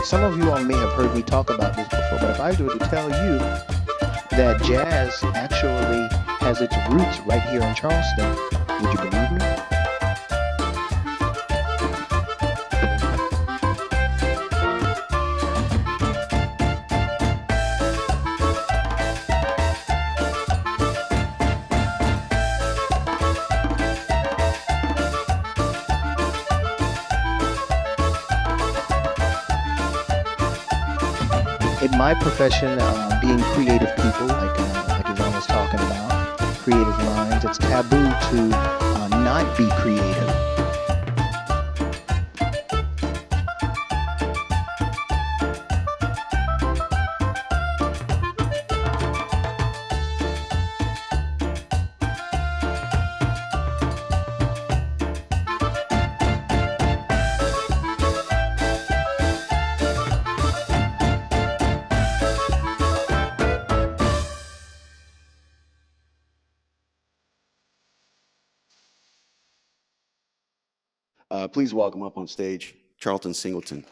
Some of you all may have heard me talk about this before, but if I were to tell you that jazz actually has its roots right here in Charleston, would you believe me? In my profession, being creative people, like Yvonne was talking about, creative minds, it's taboo to not be creative. Please welcome up on stage Charlton Singleton.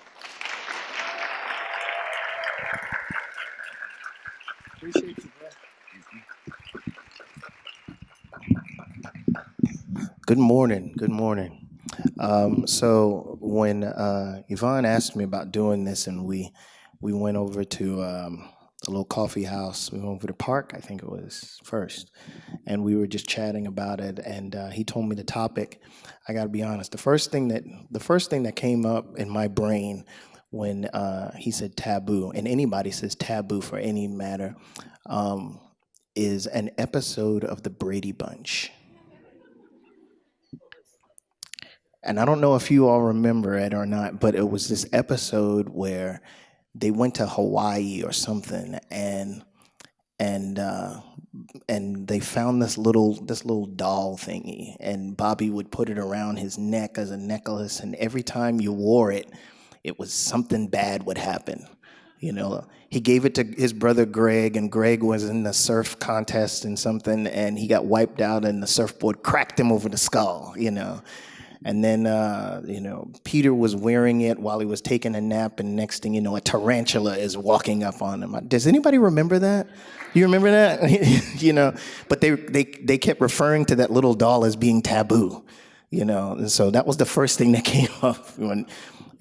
Appreciate you, bro. Good morning. Good morning. So when Yvonne asked me about doing this, and we went over to a little coffee house. We went over to Park, I think it was first, and we were just chatting about it. And he told me the topic. I got to be honest. The first thing that came up in my brain when he said taboo, and anybody says taboo for any matter, is an episode of the Brady Bunch. And I don't know if you all remember it or not, but it was this episode where they went to Hawaii or something, and they found this little doll thingy, and Bobby would put it around his neck as a necklace, and every time you wore it, it was something bad would happen. You know, he gave it to his brother Greg, and Greg was in the surf contest and something, and he got wiped out, and the surfboard cracked him over the skull. And then, Peter was wearing it while he was taking a nap, and next thing you know, a tarantula is walking up on him. Does anybody remember that? You remember that? But they kept referring to that little doll as being taboo, and so that was the first thing that came up when,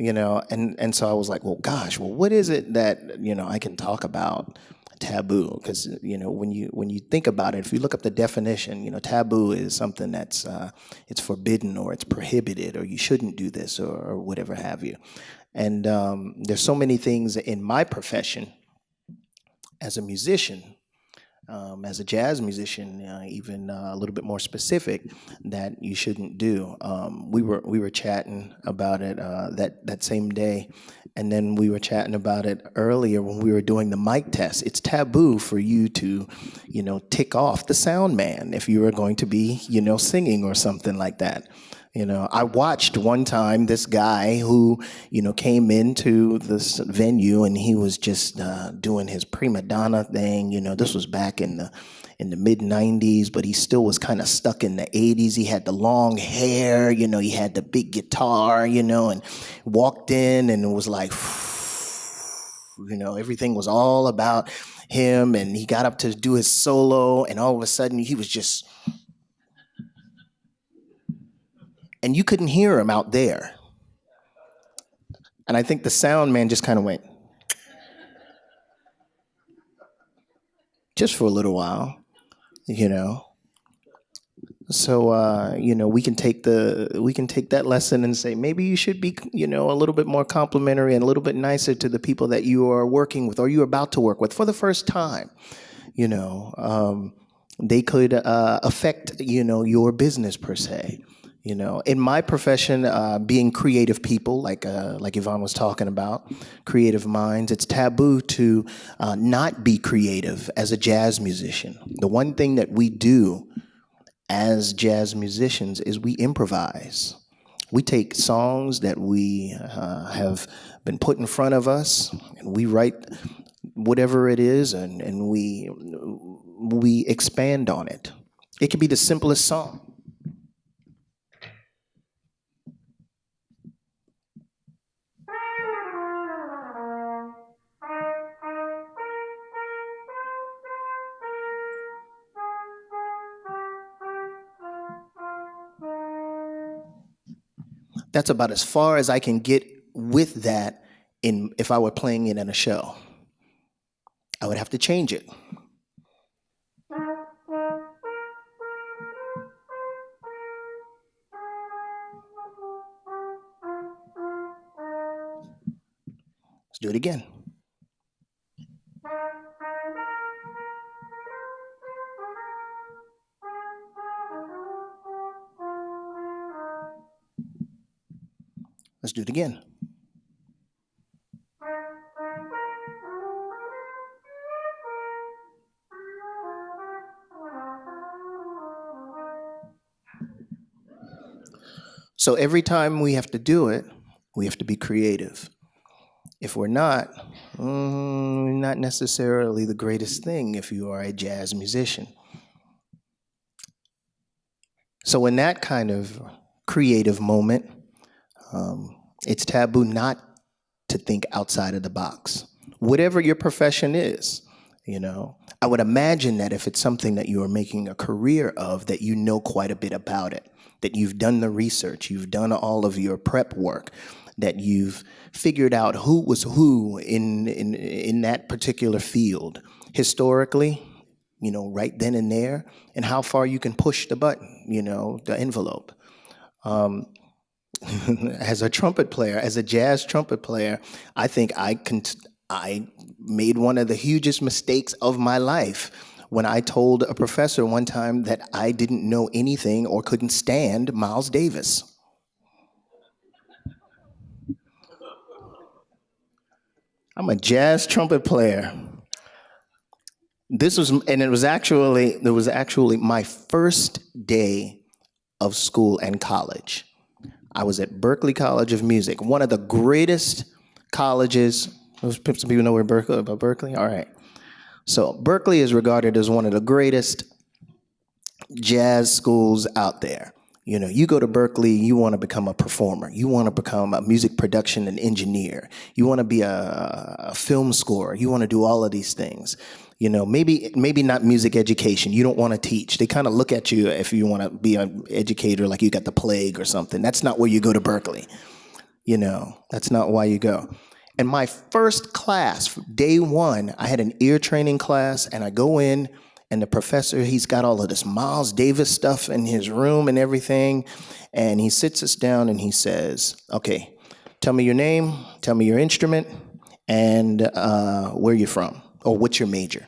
and so I was like, well, gosh, what is it that, I can talk about taboo? Because, when you think about it, if you look up the definition, taboo is something that's it's forbidden, or it's prohibited, or you shouldn't do this, or whatever have you. And there's so many things in my profession as a musician, as a jazz musician, even a little bit more specific, that you shouldn't do. We were chatting about it that same day, and then we were chatting about it earlier when we were doing the mic test. It's taboo for you to, tick off the sound man if you are going to be, singing or something like that. I watched one time this guy who, came into this venue, and he was just doing his prima donna thing. This was back in the mid 90s, but he still was kind of stuck in the 80s. He had the long hair, he had the big guitar, and walked in, and it was like, everything was all about him. And he got up to do his solo, and all of a sudden he was just, and you couldn't hear him out there. And I think the sound man just kind of went, just for a little while, So, we can take that lesson and say, maybe you should be, a little bit more complimentary and a little bit nicer to the people that you are working with, or you're about to work with for the first time. They could affect, your business per se. In my profession, being creative people, like Yvonne was talking about, creative minds, it's taboo to not be creative as a jazz musician. The one thing that we do as jazz musicians is we improvise. We take songs that we have been put in front of us, and we write whatever it is, and we expand on it. It could be the simplest song. That's about as far as I can get with that if I were playing it in a show. I would have to change it. Let's do it again. Let's do it again. So every time we have to do it, we have to be creative. If we're not necessarily the greatest thing if you are a jazz musician. So in that kind of creative moment, it's taboo not to think outside of the box. Whatever your profession is, I would imagine that if it's something that you are making a career of, that you know quite a bit about it, that you've done the research, you've done all of your prep work, that you've figured out who was who in that particular field historically, right then and there, and how far you can push the button, the envelope. As a trumpet player, as a jazz trumpet player, I think I made one of the hugest mistakes of my life when I told a professor one time that I didn't know anything or couldn't stand Miles Davis. I'm a jazz trumpet player. It was actually my first day of school and college. I was at Berklee College of Music, one of the greatest colleges. Some people know about Berklee? All right. So Berklee is regarded as one of the greatest jazz schools out there. You go to Berklee, you want to become a performer. You want to become a music production and engineer. You want to be a film scorer. You want to do all of these things. Maybe not music education. You don't want to teach. They kind of look at you if you want to be an educator like you got the plague or something. That's not where you go to Berklee. That's not why you go. And my first class, day one, I had an ear training class, and I go in, and the professor, he's got all of this Miles Davis stuff in his room and everything, and he sits us down and he says, okay, tell me your name, tell me your instrument, and where you're from, or what's your major.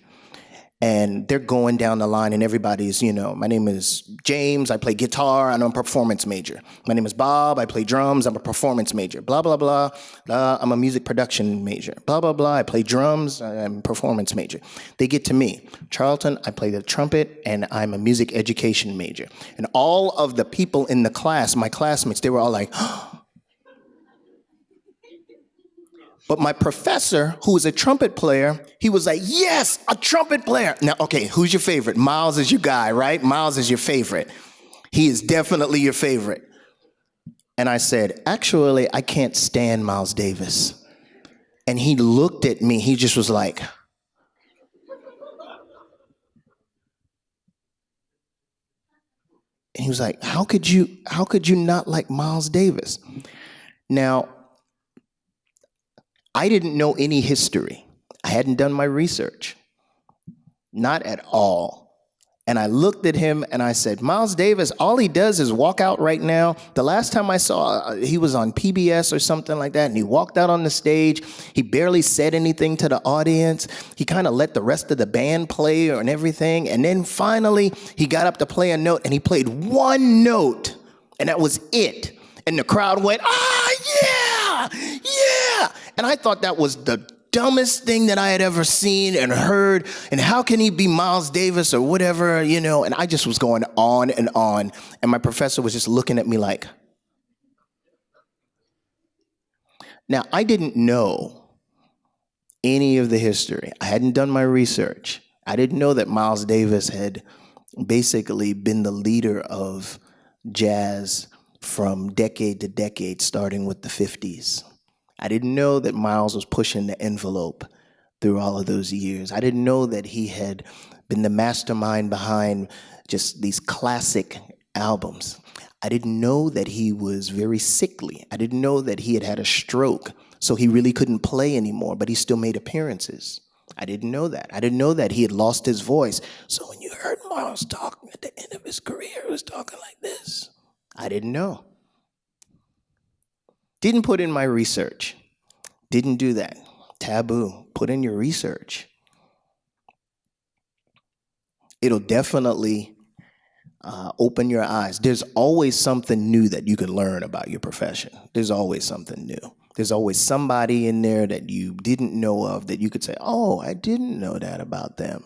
And they're going down the line, and everybody's, my name is James, I play guitar, I'm a performance major. My name is Bob, I play drums, I'm a performance major. Blah, blah, blah, I'm a music production major. Blah, blah, blah, I play drums, I'm a performance major. They get to me. Charlton, I play the trumpet, and I'm a music education major. And all of the people in the class, my classmates, they were all like, But my professor, who was a trumpet player, he was like, yes, a trumpet player. Now, okay, who's your favorite? Miles is your guy, right? Miles is your favorite. He is definitely your favorite. And I said, actually, I can't stand Miles Davis. And he looked at me, he just was like, and he was like, how could you not like Miles Davis? Now, I didn't know any history. I hadn't done my research. Not at all. And I looked at him and I said, Miles Davis, all he does is walk out right now. The last time I saw, he was on PBS or something like that, and he walked out on the stage. He barely said anything to the audience. He kind of let the rest of the band play and everything. And then finally, he got up to play a note, and he played one note, and that was it. And the crowd went, yeah, yeah. And I thought that was the dumbest thing that I had ever seen and heard, and how can he be Miles Davis or whatever, and I just was going on, and my professor was just looking at me like. Now, I didn't know any of the history. I hadn't done my research. I didn't know that Miles Davis had basically been the leader of jazz from decade to decade, starting with the 50s. I didn't know that Miles was pushing the envelope through all of those years. I didn't know that he had been the mastermind behind just these classic albums. I didn't know that he was very sickly. I didn't know that he had had a stroke, so he really couldn't play anymore, but he still made appearances. I didn't know that. I didn't know that he had lost his voice. So when you heard Miles talking at the end of his career, he was talking like this. I didn't know. Didn't put in my research. Didn't do that. Taboo. Put in your research. It'll definitely open your eyes. There's always something new that you can learn about your profession. There's always something new. There's always somebody in there that you didn't know of that you could say, oh, I didn't know that about them.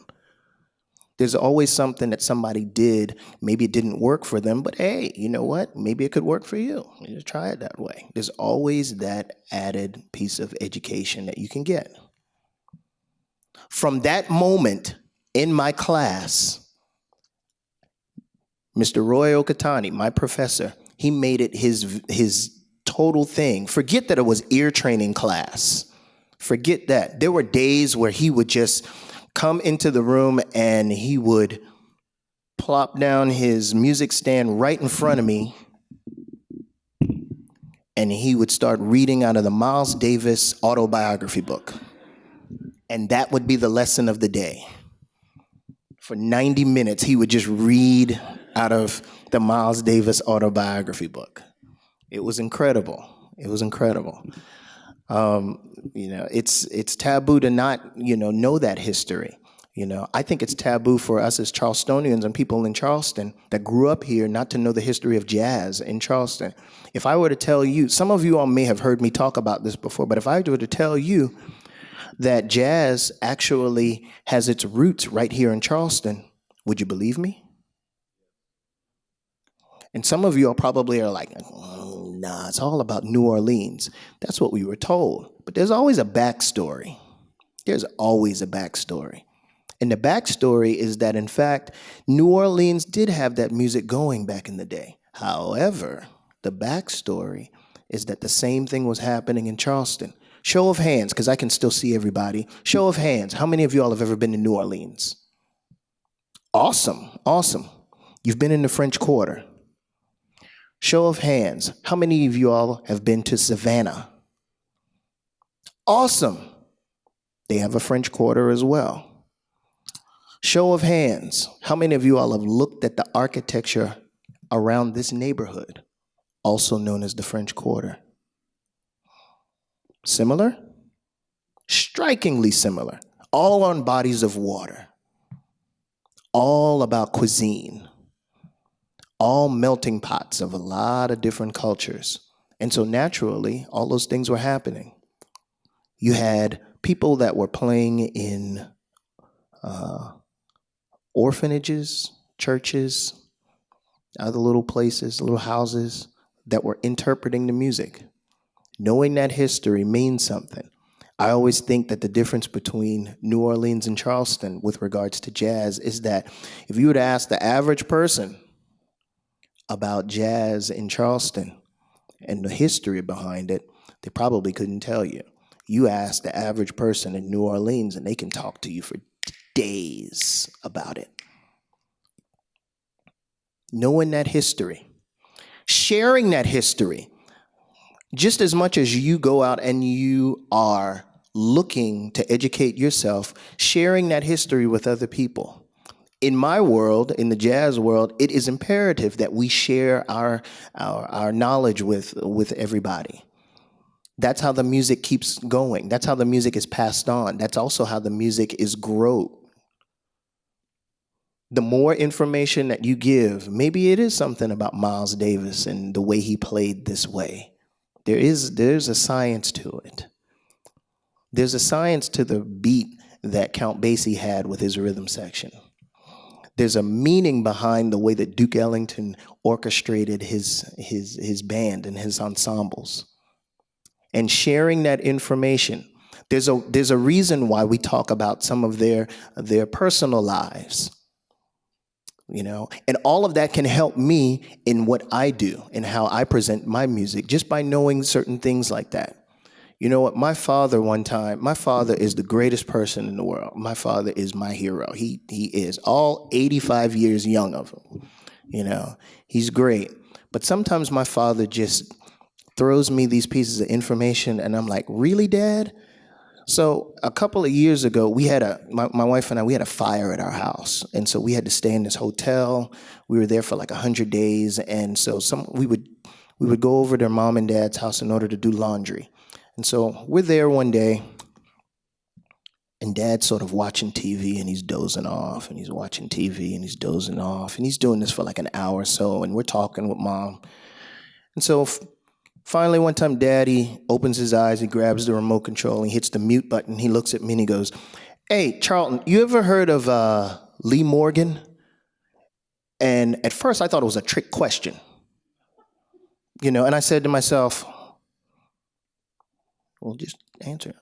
There's always something that somebody did. Maybe it didn't work for them, but hey, you know what? Maybe it could work for you. You just try it that way. There's always that added piece of education that you can get. From that moment in my class, Mr. Roy Okatani, my professor, he made it his total thing. Forget that it was ear training class. Forget that. There were days where he would just come into the room and he would plop down his music stand right in front of me and he would start reading out of the Miles Davis autobiography book. And that would be the lesson of the day. For 90 minutes, he would just read out of the Miles Davis autobiography book. It was incredible. It was incredible. It's taboo to not, know that history. I think it's taboo for us as Charlestonians and people in Charleston that grew up here not to know the history of jazz in Charleston. If I were to tell you, some of you all may have heard me talk about this before, but if I were to tell you that jazz actually has its roots right here in Charleston, would you believe me? And some of you all probably are like, nah, it's all about New Orleans. That's what we were told. But there's always a backstory. There's always a backstory. And the backstory is that, in fact, New Orleans did have that music going back in the day. However, the backstory is that the same thing was happening in Charleston. Show of hands, because I can still see everybody. Show of hands. How many of you all have ever been to New Orleans? Awesome, awesome. You've been in the French Quarter. Show of hands. How many of you all have been to Savannah? Awesome. They have a French Quarter as well. Show of hands. How many of you all have looked at the architecture around this neighborhood, also known as the French Quarter? Similar? Strikingly similar. All on bodies of water. All about cuisine. All melting pots of a lot of different cultures. And so naturally, all those things were happening. You had people that were playing in orphanages, churches, other little places, little houses that were interpreting the music. Knowing that history means something. I always think that the difference between New Orleans and Charleston with regards to jazz is that if you were to ask the average person about jazz in Charleston and the history behind it, they probably couldn't tell you. You ask the average person in New Orleans and they can talk to you for days about it. Knowing that history, sharing that history, just as much as you go out and you are looking to educate yourself, sharing that history with other people. In my world, in the jazz world, it is imperative that we share our knowledge with everybody. That's how the music keeps going. That's how the music is passed on. That's also how the music is grown. The more information that you give, maybe it is something about Miles Davis and the way he played this way. There's a science to it. There's a science to the beat that Count Basie had with his rhythm section. There's a meaning behind the way that Duke Ellington orchestrated his band and his ensembles. And sharing that information. There's a reason why we talk about some of their personal lives. And all of that can help me in what I do and how I present my music just by knowing certain things like that. You know what? My father is the greatest person in the world. My father is my hero. He is all 85 years young of him. He's great. But sometimes my father just throws me these pieces of information, and I'm like, really, Dad? So a couple of years ago, my wife and I, we had a fire at our house. And so we had to stay in this hotel. We were there for like 100 days. And so we would go over to mom and dad's house in order to do laundry. And so we're there one day, and dad's sort of watching TV, and he's dozing off, and he's watching TV, and he's dozing off. And he's doing this for like an hour or so, and we're talking with mom. And so finally, one time, Daddy opens his eyes, he grabs the remote control, and he hits the mute button. He looks at me and he goes, "Hey, Charlton, you ever heard of Lee Morgan?" And at first, I thought it was a trick question. And I said to myself, well, just answer.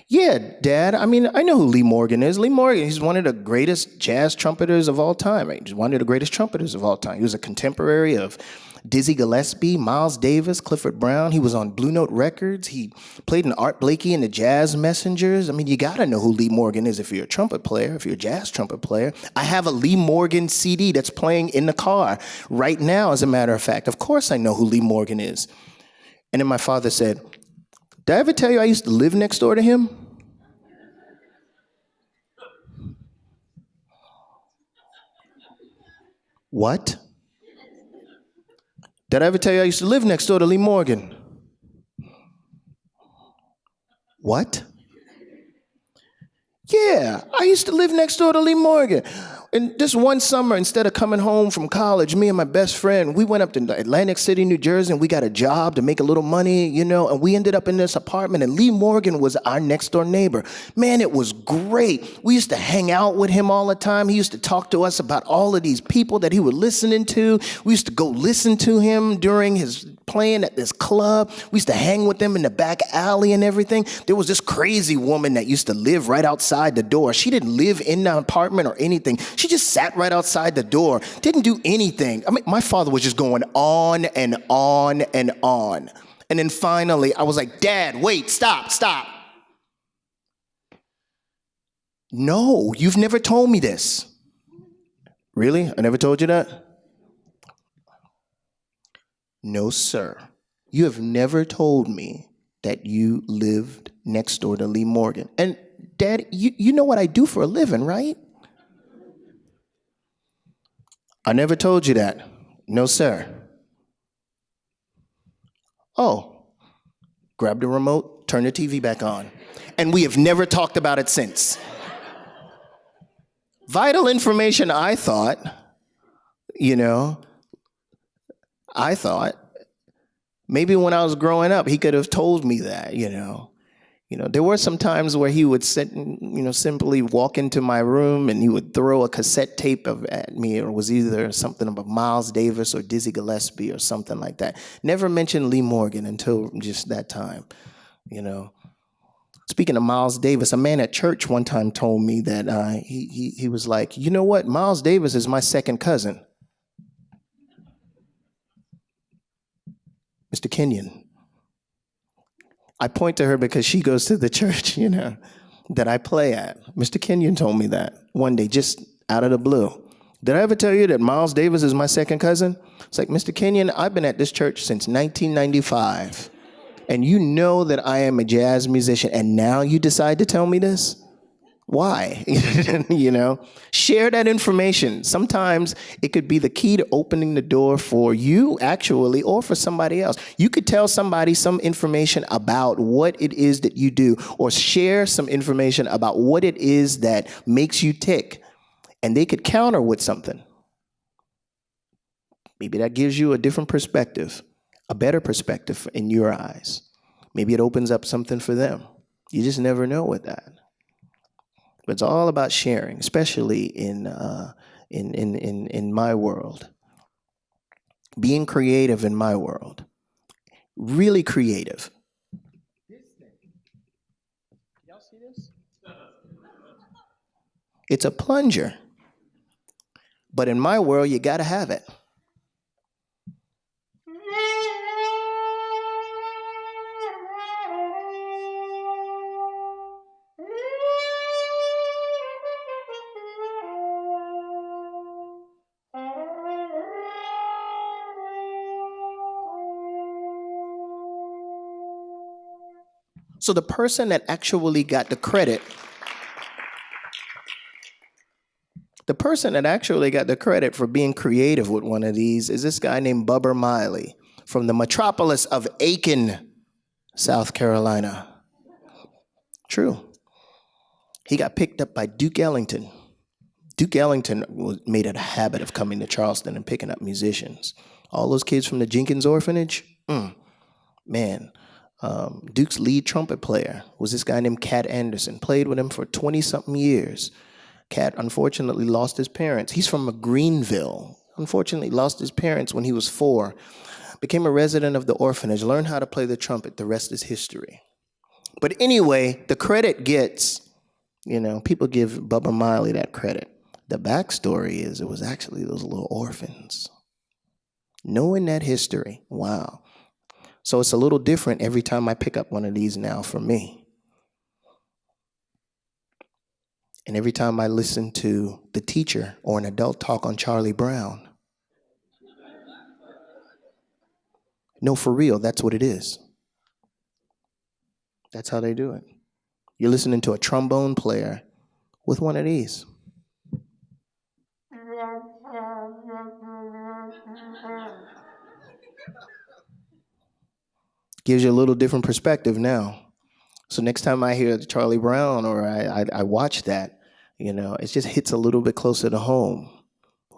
Yeah, Dad, I mean, I know who Lee Morgan is. Lee Morgan, he's one of the greatest jazz trumpeters of all time. Right? He's one of the greatest trumpeters of all time. He was a contemporary of Dizzy Gillespie, Miles Davis, Clifford Brown. He was on Blue Note Records. He played in Art Blakey and the Jazz Messengers. I mean, you gotta know who Lee Morgan is if you're a trumpet player, if you're a jazz trumpet player. I have a Lee Morgan CD that's playing in the car right now, as a matter of fact. Of course I know who Lee Morgan is. And then my father said, "Did I ever tell you I used to live next door to him?" What? Did I ever tell you I used to live next door to Lee Morgan? What? Yeah, I used to live next door to Lee Morgan. And this one summer, instead of coming home from college, me and my best friend, we went up to Atlantic City, New Jersey, and we got a job to make a little money, and we ended up in this apartment, and Lee Morgan was our next door neighbor. Man, it was great. We used to hang out with him all the time. He used to talk to us about all of these people that he was listening to. We used to go listen to him during his playing at this club. We used to hang with them in the back alley and everything. There was this crazy woman that used to live right outside the door. She didn't live in the apartment or anything. She just sat right outside the door, didn't do anything. I mean, my father was just going on and on and on. And then finally, I was like, "Dad, wait, stop. No, you've never told me this." "Really? I never told you that?" "No, sir. You have never told me that you lived next door to Lee Morgan. And Dad, you know what I do for a living, right?" "I never told you that." "No, sir." "Oh." Grab the remote, turn the TV back on. And we have never talked about it since. Vital information, I thought, you know, I thought maybe when I was growing up, he could have told me that. There were some times where he would sit and, simply walk into my room and he would throw a cassette tape at me. It was either something about Miles Davis or Dizzy Gillespie or something like that. Never mentioned Lee Morgan until just that time. Speaking of Miles Davis, a man at church one time told me that he was like, "You know what? Miles Davis is my second cousin." Mr. Kenyon. I point to her because she goes to the church, that I play at. Mr. Kenyon told me that one day, just out of the blue. "Did I ever tell you that Miles Davis is my second cousin?" It's like, "Mr. Kenyon, I've been at this church since 1995. And you know that I am a jazz musician, and now you decide to tell me this? Why?" Share that information. Sometimes it could be the key to opening the door for you, actually, or for somebody else. You could tell somebody some information about what it is that you do, or share some information about what it is that makes you tick, and they could counter with something. Maybe that gives you a different perspective, a better perspective in your eyes. Maybe it opens up something for them. You just never know with that. But it's all about sharing, especially in my world. Being creative in my world. Really creative. Y'all see this? It's a plunger. But in my world, you gotta have it. So the person that actually got the credit, for being creative with one of these is this guy named Bubber Miley from the metropolis of Aiken, South Carolina. True. He got picked up by Duke Ellington. Duke Ellington made it a habit of coming to Charleston and picking up musicians. All those kids from the Jenkins Orphanage, man. Duke's lead trumpet player was this guy named Cat Anderson. Played with him for 20-something years. Cat unfortunately lost his parents. He's from Greenville. Unfortunately lost his parents when he was 4. Became a resident of the orphanage, learned how to play the trumpet. The rest is history. But anyway, the credit gets, people give Bubba Miley that credit. The backstory is it was actually those little orphans. Knowing that history, wow. So it's a little different every time I pick up one of these now for me. And every time I listen to the teacher or an adult talk on Charlie Brown. No, for real, that's what it is. That's how they do it. You're listening to a trombone player with one of these. Gives you a little different perspective now. So next time I hear Charlie Brown or I watch that, it just hits a little bit closer to home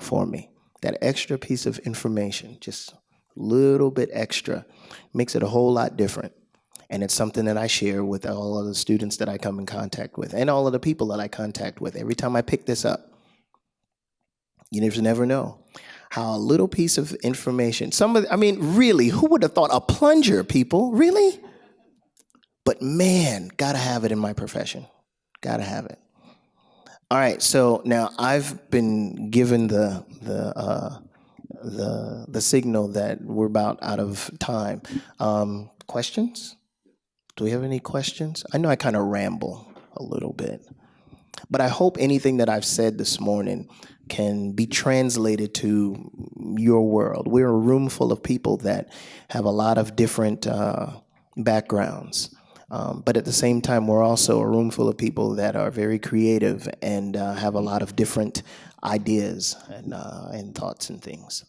for me. That extra piece of information, just a little bit extra, makes it a whole lot different. And it's something that I share with all of the students that I come in contact with and all of the people that I contact with. Every time I pick this up, you just never know how a little piece of information, really, who would have thought a plunger, people? Really? But man, gotta have it in my profession. Gotta have it. All right, so now I've been given the signal that we're about out of time. Questions? Do we have any questions? I know I kind of ramble a little bit, but I hope anything that I've said this morning can be translated to your world. We're a room full of people that have a lot of different backgrounds. But at the same time, we're also a room full of people that are very creative and have a lot of different ideas and thoughts and things.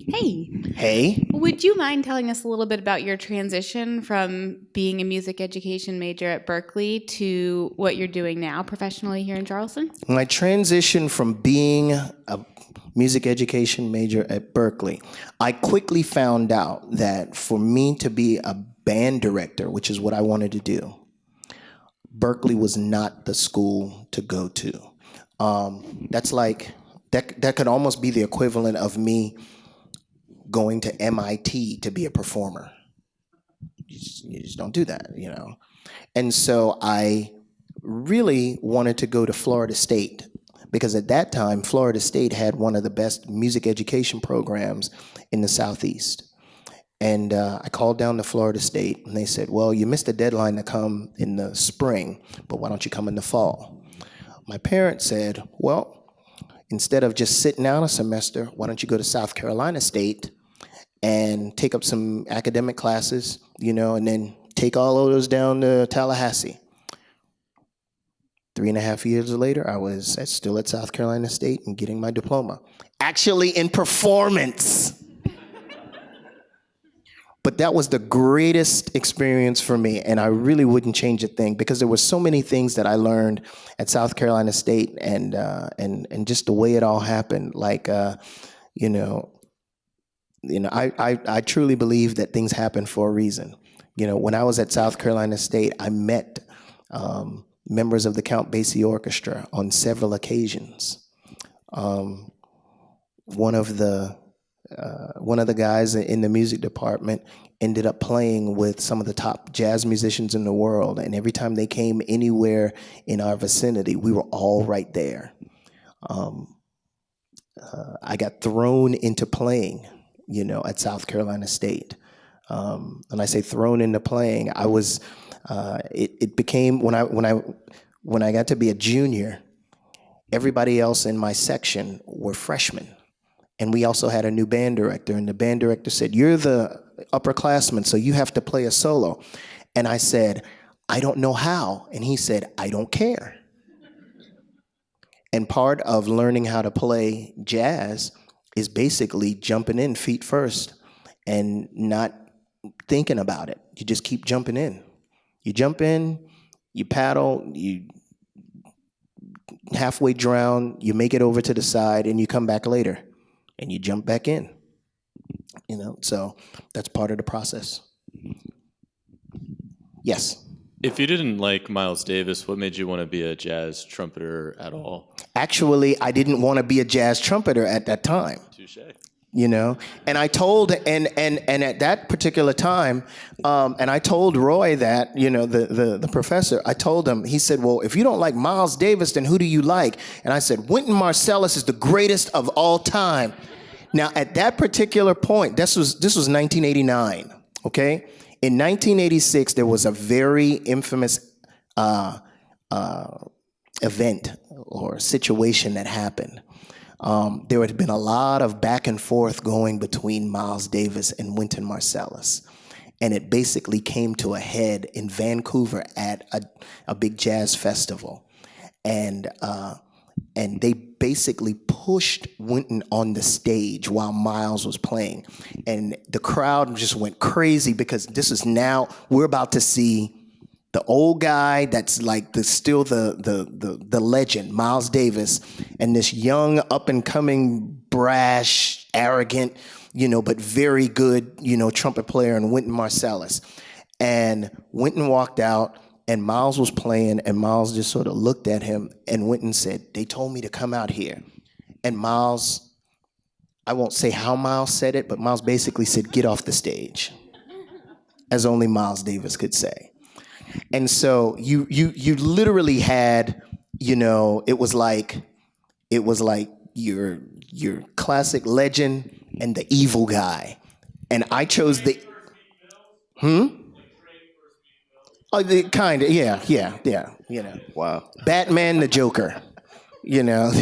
Hey. Hey. Would you mind telling us a little bit about your transition from being a music education major at Berkeley to what you're doing now professionally here in Charleston? My transition from being a music education major at Berkeley, I quickly found out that for me to be a band director, which is what I wanted to do, Berkeley was not the school to go to. That's like, that could almost be the equivalent of me going to MIT to be a performer. You just don't do that, And so I really wanted to go to Florida State because at that time, Florida State had one of the best music education programs in the Southeast. And I called down to Florida State and they said, well, you missed the deadline to come in the spring, but why don't you come in the fall? My parents said, well, instead of just sitting out a semester, why don't you go to South Carolina State and take up some academic classes, and then take all of those down to Tallahassee. 3.5 years later, I was still at South Carolina State and getting my diploma. Actually in performance. But that was the greatest experience for me, and I really wouldn't change a thing because there were so many things that I learned at South Carolina State and just the way it all happened. Like, I truly believe that things happen for a reason. When I was at South Carolina State, I met members of the Count Basie Orchestra on several occasions. One of the guys in the music department ended up playing with some of the top jazz musicians in the world, and every time they came anywhere in our vicinity, we were all right there. I got thrown into playing, at South Carolina State. And I say thrown into playing, I was, it became, when I got to be a junior, everybody else in my section were freshmen. And we also had a new band director, and the band director said, "You're the upperclassman, so you have to play a solo." And I said, "I don't know how." And he said, "I don't care." And part of learning how to play jazz is basically jumping in feet first and not thinking about it. You just keep jumping in. You jump in, you paddle, you halfway drown, you make it over to the side, and you come back later and you jump back in. So that's part of the process. Yes. If you didn't like Miles Davis, what made you want to be a jazz trumpeter at all? Actually, I didn't want to be a jazz trumpeter at that time. Touché. And I told, and at that particular time, and I told Roy that, the professor, I told him, he said, "Well, if you don't like Miles Davis, then who do you like?" And I said, "Wynton Marsalis is the greatest of all time." Now, at that particular point, this was 1989, okay? In 1986, there was a very infamous event or situation that happened. There had been a lot of back and forth going between Miles Davis and Wynton Marsalis. And it basically came to a head in Vancouver at a big jazz festival. And they basically pushed Wynton on the stage while Miles was playing. And the crowd just went crazy because we're about to see the old guy that's like still the legend, Miles Davis, and this young, up-and-coming, brash, arrogant, but very good, trumpet player, and Wynton Marsalis. And Wynton walked out, and Miles was playing, and Miles just sort of looked at him, and Wynton said, "They told me to come out here." And Miles, I won't say how Miles said it, but Miles basically said, "Get off the stage," as only Miles Davis could say. And so you literally had, it was like your classic legend and the evil guy. And I chose the Oh, kind of, yeah. Wow. Batman the Joker, yeah.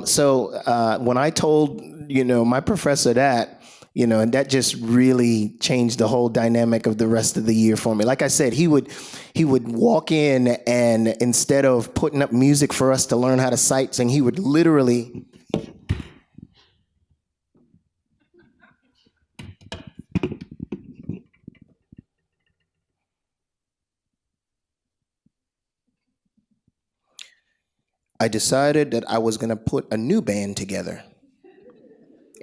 So when I told, my professor that, and that just really changed the whole dynamic of the rest of the year for me. Like I said, he would walk in, and instead of putting up music for us to learn how to sight sing, he would literally I decided that I was going to put a new band together.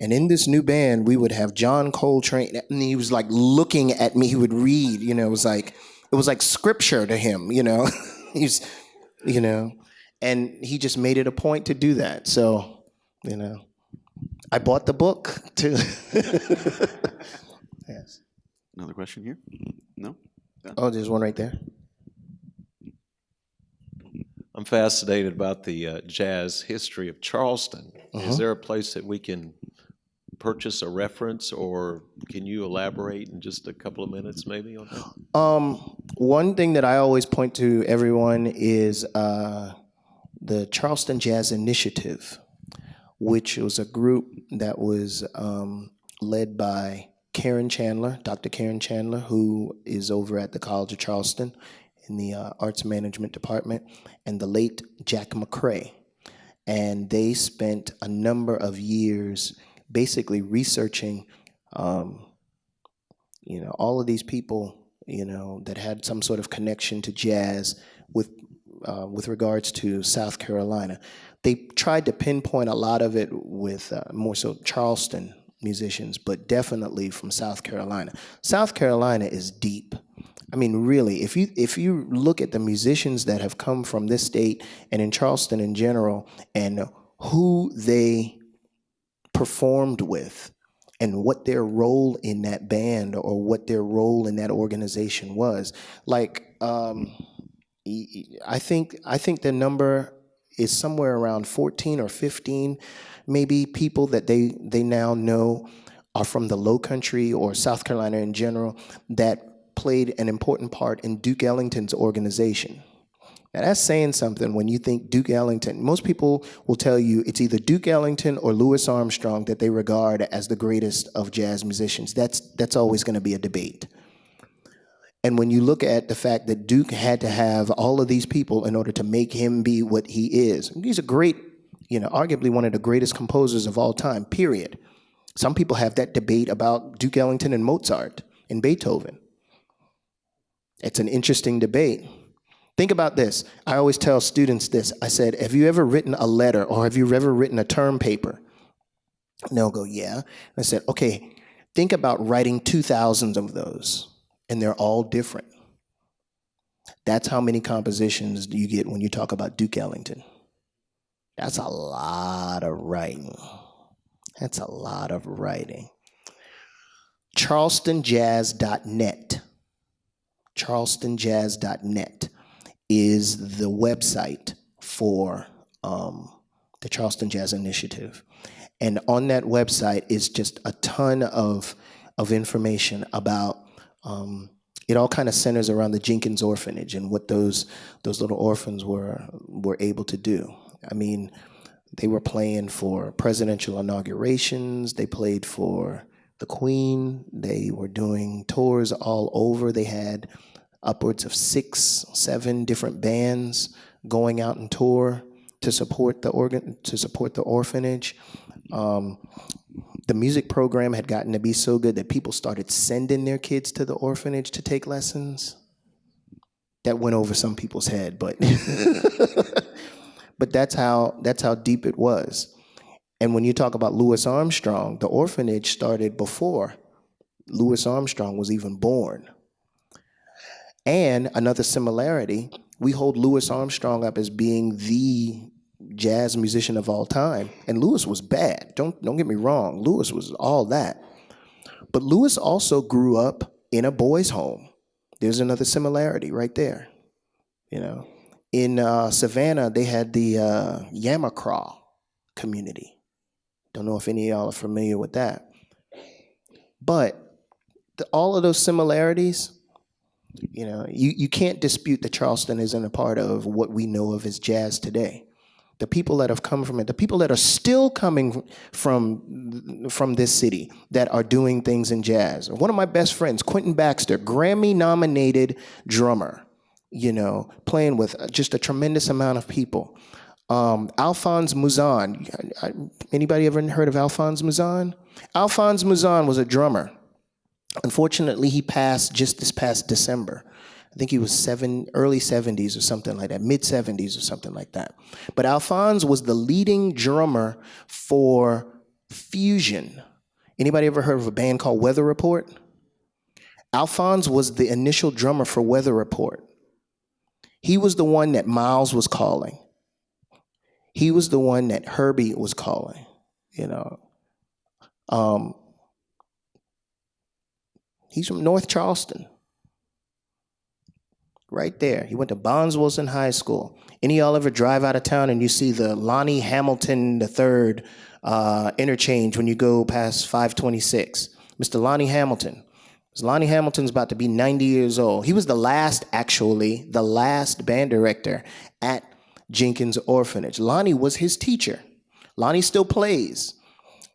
And in this new band, we would have John Coltrane, and he was like looking at me. He would read, it was like scripture to him, He's, and he just made it a point to do that. So, I bought the book too. Yes. Another question here? No? Yeah. Oh, there's one right there. I'm fascinated about the jazz history of Charleston. Is there a place that we can purchase a reference, or can you elaborate in just a couple of minutes maybe on that? One thing that I always point to everyone is the Charleston Jazz Initiative, which was a group that was led by Karen Chandler, Dr. Karen Chandler, who is over at the College of Charleston in the Arts Management Department, and the late Jack McCrae. And they spent a number of years basically researching, all of these people, that had some sort of connection to jazz with regards to South Carolina. They tried to pinpoint a lot of it with more so Charleston musicians, but definitely from South Carolina. South Carolina is deep. I mean, really, if you look at the musicians that have come from this state and in Charleston in general, and who they performed with, and what their role in that band or what their role in that organization was, like, I think the number is somewhere around 14 or 15, maybe, people that they now know are from the Low Country or South Carolina in general that played an important part in Duke Ellington's organization, Now that's saying something when you think Duke Ellington. Most people will tell you it's either Duke Ellington or Louis Armstrong that they regard as the greatest of jazz musicians. That's always going to be a debate. And when you look at the fact that Duke had to have all of these people in order to make him be what he is, he's a great, arguably one of the greatest composers of all time, period. Some people have that debate about Duke Ellington and Mozart and Beethoven. It's an interesting debate. Think about this. I always tell students this. I said, have you ever written a letter or have you ever written a term paper? And they'll go, yeah. I said, okay, think about writing 2,000 of those. And they're all different. That's how many compositions do you get when you talk about Duke Ellington. That's a lot of writing. That's a lot of writing. CharlestonJazz.net. CharlestonJazz.net is the website for the Charleston Jazz Initiative. And on that website is just a ton of information about it all kind of centers around the Jenkins Orphanage and what those little orphans were able to do. I mean, they were playing for presidential inaugurations. They played for the Queen. They were doing tours all over. They had upwards of 6, 7 different bands going out and tour to support the orphanage. The music program had gotten to be so good that people started sending their kids to the orphanage to take lessons. That went over some people's head, but but that's how deep it was. And when you talk about Louis Armstrong, the orphanage started before Louis Armstrong was even born. And another similarity, we hold Louis Armstrong up as being the jazz musician of all time. And Louis was bad. Don't get me wrong. Louis was all that. But Louis also grew up in a boys' home. There's another similarity right there. In Savannah, they had the Yamacraw community. Don't know if any of y'all are familiar with that. But all of those similarities, you can't dispute that Charleston isn't a part of what we know of as jazz today. The people that have come from it, the people that are still coming from this city that are doing things in jazz. One of my best friends, Quentin Baxter, Grammy-nominated drummer, playing with just a tremendous amount of people. Alphonse Mouzon. Anybody ever heard of Alphonse Mouzon? Alphonse Mouzon was a drummer. Unfortunately, he passed just this past December. I think he was early 70s or something like that, mid 70s or something like that. But Alphonse was the leading drummer for Fusion. Anybody ever heard of a band called Weather Report? Alphonse was the initial drummer for Weather Report. He was the one that Miles was calling. He was the one that Herbie was calling, He's from North Charleston. Right there. He went to Bonds Wilson High School. Any of y'all ever drive out of town and you see the Lonnie Hamilton III interchange when you go past 526? Mr. Lonnie Hamilton. Lonnie Hamilton's about to be 90 years old. He was the last band director at Jenkins Orphanage. Lonnie was his teacher. Lonnie still plays.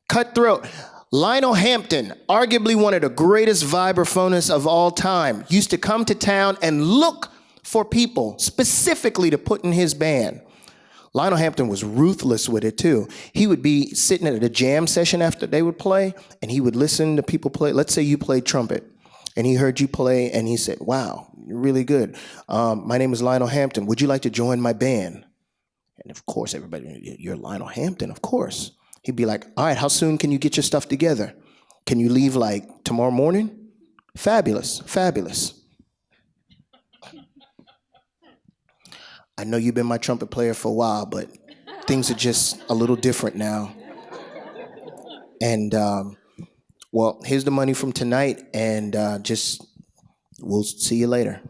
Cutthroat. Lionel Hampton, arguably one of the greatest vibraphonists of all time, used to come to town and look for people specifically to put in his band. Lionel Hampton was ruthless with it too. He would be sitting at a jam session after they would play, and he would listen to people play. Let's say you played trumpet, and he heard you play, and he said, wow, you're really good. My name is Lionel Hampton. Would you like to join my band? And of course, everybody, you're Lionel Hampton, of course. He'd be like, all right, how soon can you get your stuff together? Can you leave like tomorrow morning? Fabulous, fabulous. I know you've been my trumpet player for a while, but things are just a little different now. And, well, here's the money from tonight, and we'll see you later.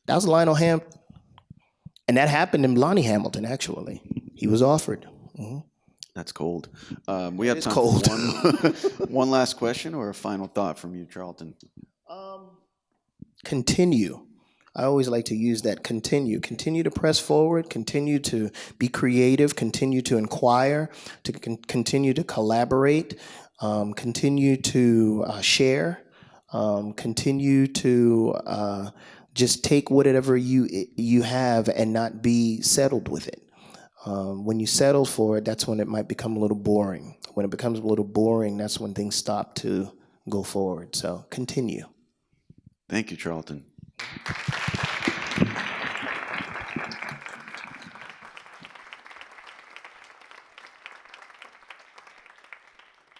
That was Lionel Hampton. And that happened in Lonnie Hamilton, actually. He was offered. Mm-hmm. That's cold. We have time cold. for one last question or a final thought from you, Charlton. Continue. I always like to use that continue to press forward, continue to be creative, continue to inquire, to continue to collaborate, continue to share, continue to just take whatever you have and not be settled with it. When you settle for it, that's when it might become a little boring. When it becomes a little boring, that's when things stop to go forward. So continue. Thank you, Charlton.